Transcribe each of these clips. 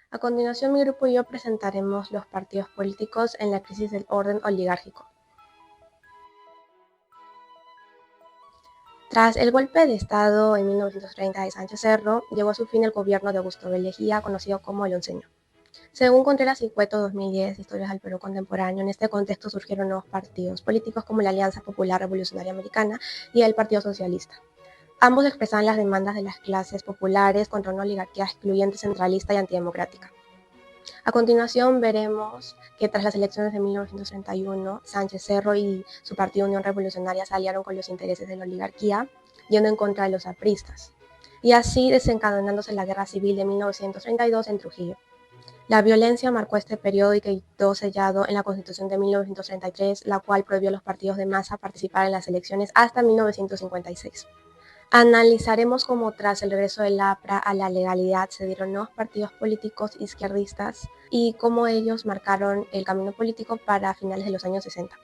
A continuación, mi grupo y yo presentaremos los partidos políticos en la crisis del orden oligárquico. Tras el golpe de Estado en 1930 de Sánchez Cerro, llegó a su fin el gobierno de Augusto B. Leguía, conocido como el Onceño. Según Contreras y Cueto 2010, Historias del Perú Contemporáneo, en este contexto surgieron nuevos partidos políticos como la Alianza Popular Revolucionaria Americana y el Partido Socialista. Ambos expresaban las demandas de las clases populares contra una oligarquía excluyente, centralista y antidemocrática. A continuación veremos que tras las elecciones de 1931, Sánchez Cerro y su partido Unión Revolucionaria se aliaron con los intereses de la oligarquía, yendo en contra de los apristas, y así desencadenándose la Guerra Civil de 1932 en Trujillo. La violencia marcó este periodo y quedó sellado en la Constitución de 1933, la cual prohibió a los partidos de masa participar en las elecciones hasta 1956. Analizaremos cómo tras el regreso del APRA a la legalidad se dieron nuevos partidos políticos izquierdistas y cómo ellos marcaron el camino político para finales de los años 60.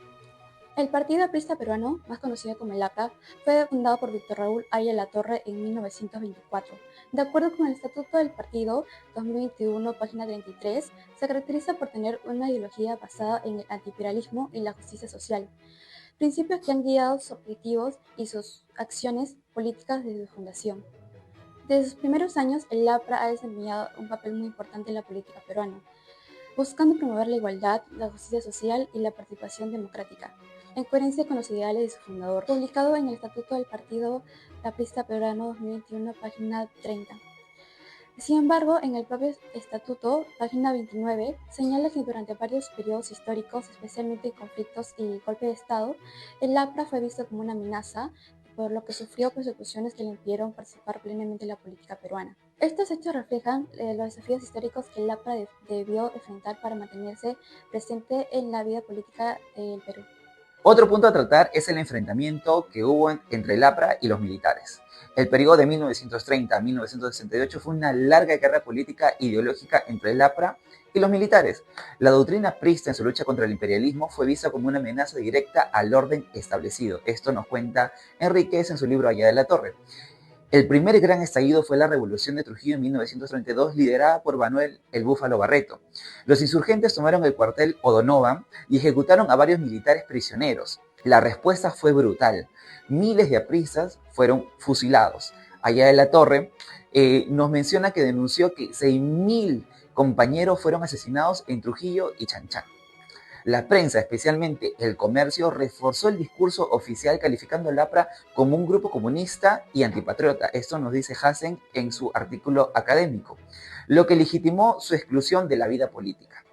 El Partido Aprista Peruano, más conocido como el APRA, fue fundado por Víctor Raúl Aya Latorre en 1924. De acuerdo con el Estatuto del Partido 2021, página 33, se caracteriza por tener una ideología basada en el antiimperialismo y la justicia social, principios que han guiado sus objetivos y sus acciones políticas desde su fundación. Desde sus primeros años, el APRA ha desempeñado un papel muy importante en la política peruana, buscando promover la igualdad, la justicia social y la participación democrática, en coherencia con los ideales de su fundador, publicado en el Estatuto del Partido Aprista Peruano 2021, página 30. Sin embargo, en el propio estatuto, página 29, señala que durante varios periodos históricos, especialmente conflictos y golpe de Estado, el APRA fue visto como una amenaza, por lo que sufrió persecuciones que le impidieron participar plenamente en la política peruana. Estos hechos reflejan los desafíos históricos que el APRA debió enfrentar para mantenerse presente en la vida política del Perú. Otro punto a tratar es el enfrentamiento que hubo entre el APRA y los militares. El periodo de 1930 a 1968 fue una larga guerra política ideológica entre el APRA y los militares. La doctrina aprista en su lucha contra el imperialismo fue vista como una amenaza directa al orden establecido. Esto nos cuenta Enríquez en su libro Allá de la Torre. El primer gran estallido fue la Revolución de Trujillo en 1932, liderada por Manuel el Búfalo Barreto. Los insurgentes tomaron el cuartel O'Donovan y ejecutaron a varios militares prisioneros. La respuesta fue brutal. Miles de apristas fueron fusilados. Allá de la Torre nos menciona que denunció que 6.000 compañeros fueron asesinados en Trujillo y Chanchán. La prensa, especialmente el comercio, reforzó el discurso oficial calificando al APRA como un grupo comunista y antipatriota. Esto nos dice Hassen en su artículo académico, lo que legitimó su exclusión de la vida política.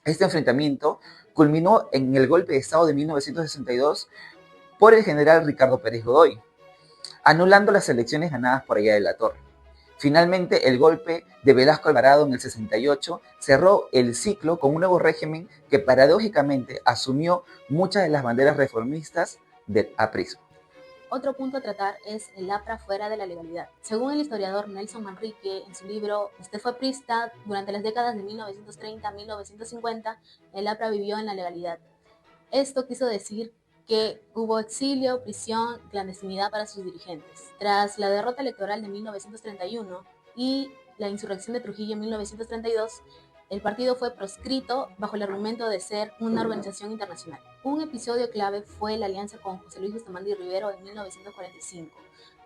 Este enfrentamiento culminó en el golpe de Estado de 1962 por el general Ricardo Pérez Godoy, anulando las elecciones ganadas por Allá de la Torre. Finalmente, el golpe de Velasco Alvarado en el 68 cerró el ciclo con un nuevo régimen que paradójicamente asumió muchas de las banderas reformistas del aprismo. Otro punto a tratar es el APRA fuera de la legalidad. Según el historiador Nelson Manrique, en su libro Usted fue aprista, durante las décadas de 1930 a 1950, el APRA vivió en la legalidad. Esto quiso decir que hubo exilio, prisión, clandestinidad para sus dirigentes. Tras la derrota electoral de 1931 y la insurrección de Trujillo en 1932, el partido fue proscrito bajo el argumento de ser una organización internacional. Un episodio clave fue la alianza con José Luis Bustamante y Rivero en 1945.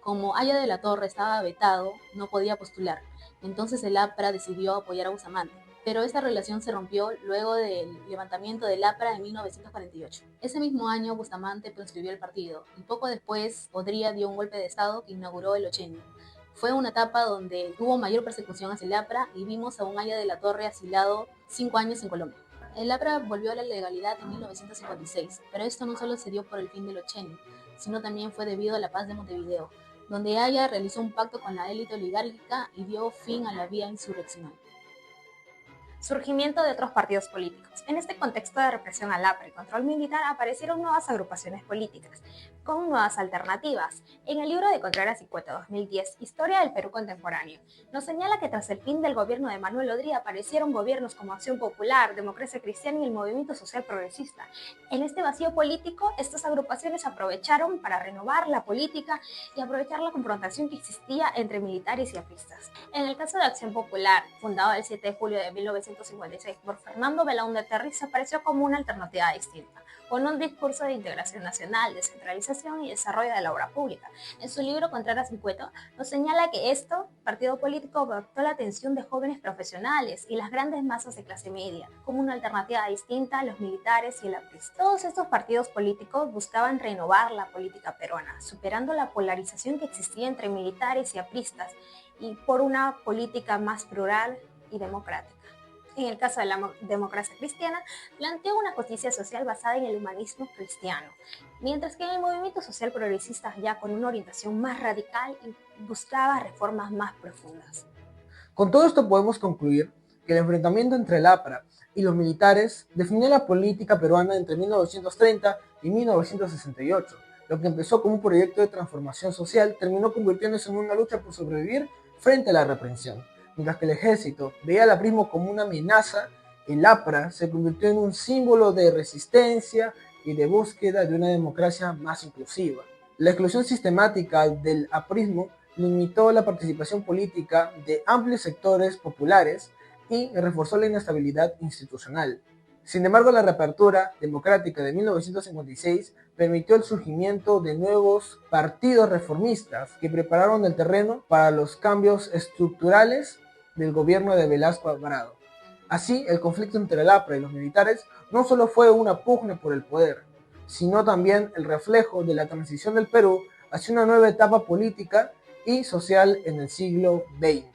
Como Aya de la Torre estaba vetado, no podía postular. Entonces el APRA decidió apoyar a Bustamante, pero esta relación se rompió luego del levantamiento del APRA en 1948. Ese mismo año Bustamante proscribió el partido y poco después Odría dio un golpe de Estado que inauguró el ochenio. Fue una etapa donde hubo mayor persecución hacia el APRA y vimos a un Aya de la Torre asilado 5 años en Colombia. El APRA volvió a la legalidad en 1956, pero esto no solo se dio por el fin del ochenio, sino también fue debido a la paz de Montevideo, donde Aya realizó un pacto con la élite oligárquica y dio fin a la vía insurreccional. Surgimiento de otros partidos políticos. En este contexto de represión al APRA y control militar aparecieron nuevas agrupaciones políticas, con nuevas alternativas. En el libro de Contreras y Cueto 2010, Historia del Perú Contemporáneo, nos señala que tras el fin del gobierno de Manuel Odría aparecieron gobiernos como Acción Popular, Democracia Cristiana y el Movimiento Social Progresista. En este vacío político, estas agrupaciones aprovecharon para renovar la política y aprovechar la confrontación que existía entre militares y apristas. En el caso de Acción Popular, fundado el 7 de julio de 1956 por Fernando Belaúnde Terry, se apareció como una alternativa distinta, con un discurso de integración nacional, descentralización y desarrollo de la obra pública. En su libro Contreras y Cueto nos señala que partido político, captó la atención de jóvenes profesionales y las grandes masas de clase media, como una alternativa distinta a los militares y el aprista. Todos estos partidos políticos buscaban renovar la política peruana, superando la polarización que existía entre militares y apristas, y por una política más plural y democrática. En el caso de la democracia cristiana, planteó una justicia social basada en el humanismo cristiano, mientras que en el movimiento social progresista, ya con una orientación más radical, buscaba reformas más profundas. Con todo esto podemos concluir que el enfrentamiento entre el APRA y los militares definió la política peruana entre 1930 y 1968. Lo que empezó como un proyecto de transformación social terminó convirtiéndose en una lucha por sobrevivir frente a la represión. Mientras que el ejército veía al aprismo como una amenaza, el APRA se convirtió en un símbolo de resistencia y de búsqueda de una democracia más inclusiva. La exclusión sistemática del aprismo limitó la participación política de amplios sectores populares y reforzó la inestabilidad institucional. Sin embargo, la reapertura democrática de 1956 permitió el surgimiento de nuevos partidos reformistas que prepararon el terreno para los cambios estructurales del gobierno de Velasco Alvarado. Así, el conflicto entre el APRA y los militares no solo fue una pugna por el poder, sino también el reflejo de la transición del Perú hacia una nueva etapa política y social en el siglo XX.